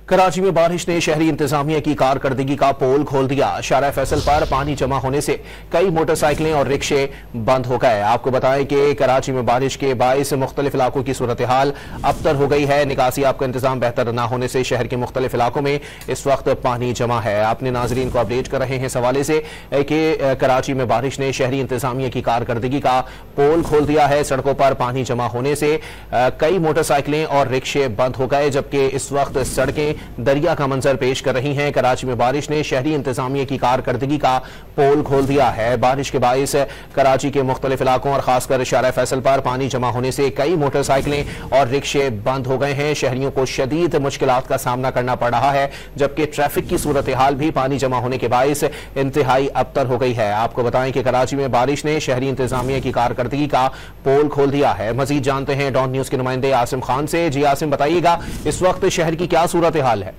कराची में बारिश ने शहरी इंतजामिया की कारकर्दगी का पोल खोल दिया। शारा फैसल पर पानी जमा होने से कई मोटरसाइकिलें और रिक्शे बंद हो गए। आपको बताएं कि कराची में बारिश के बायस मुख्तलिफ इलाकों की सूरत हाल अबतर हो गई है। निकासी आपका इंतजाम बेहतर न होने से शहर के मुख्तलिफ इलाकों में इस वक्त पानी जमा है। अपने नाजरीन को अपडेट कर रहे हैं इस हवाले से कि कराची में बारिश ने शहरी इंतजामिया की कारकर्दगी का पोल खोल दिया है। सड़कों पर पानी जमा होने से कई मोटरसाइकिलें और रिक्शे बंद हो गए, जबकि इस वक्त सड़कें दरिया का मंजर पेश कर रही हैं। कराची में बारिश ने शहरी इंतजामिया की कारकर्दगी का पोल खोल दिया है। बारिश के बायस कराची के मुख्तलिफ इलाकों और खासकर शारा फैसल पर पानी जमा होने से कई मोटरसाइकिलें और रिक्शे बंद हो गए हैं। शहरियों को शदीद मुश्किलात का सामना करना पड़ रहा है, जबकि ट्रैफिक की सूरत हाल भी पानी जमा होने के बायस इंतहाई अबतर हो गई है। आपको बताएं कि कराची में बारिश ने शहरी इंतजामिया की कारकर्दगी का पोल खोल दिया है। मजीद जानते हैं डॉन न्यूज के नुमाइंदे आसिम खान से। जी आसिम, बताइएगा इस वक्त शहर की क्या सूरत हाल है?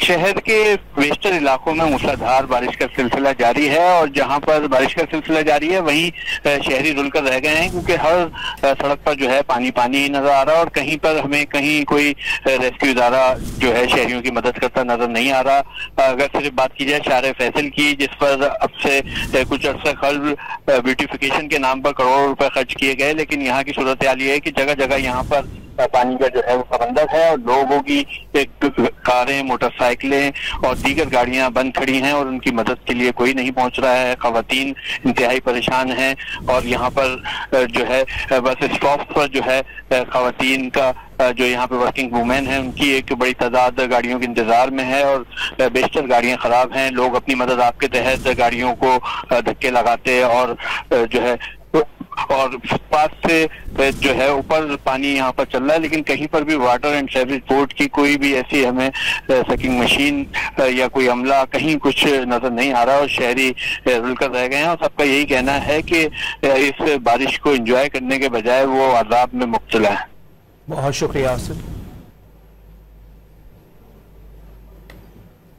शहर के वेस्टर्न इलाकों में मूसलाधार बारिश का सिलसिला जारी है और जहां पर बारिश का सिलसिला जारी है वहीं शहरी रुलकर रह गए हैं, क्योंकि हर सड़क पर जो है पानी पानी ही नजर आ रहा है और कहीं पर हमें कहीं कोई रेस्क्यू इदारा जो है शहरियों की मदद करता नजर नहीं आ रहा। अगर सिर्फ बात की जाए शारे फैसल की, जिस पर अब से कुछ अर्सा खर्च ब्यूटिफिकेशन के नाम पर करोड़ों रुपए खर्च किए गए, लेकिन यहाँ की सूरत हाल ये है कि जगह जगह यहाँ पर पानी का जो है वो समंदर है और लोगों की कारें, मोटरसाइकिलें और दीगर गाड़ियां बंद खड़ी हैं और उनकी मदद के लिए कोई नहीं पहुंच रहा है। खवातीन इंतहाई परेशान हैं और यहाँ पर जो है बस स्टॉप पर जो है खवातीन का जो यहाँ पे वर्किंग वुमेन है उनकी एक बड़ी तादाद गाड़ियों के इंतजार में है और बेशतर गाड़ियां खराब हैं। लोग अपनी मदद आपके तहत गाड़ियों को धक्के लगाते और जो है और फुटपाथ से जो है ऊपर पानी यहाँ पर चल रहा है, लेकिन कहीं पर भी वाटर एंड सीवरेज बोर्ड की कोई भी ऐसी हमें सकिंग मशीन या कोई अमला कहीं कुछ नजर नहीं आ रहा और शहरी रुलकर रह गए हैं और सबका यही कहना है कि इस बारिश को एंजॉय करने के बजाय वो अजाब में मुब्तला है। बहुत शुक्रिया आसिफ।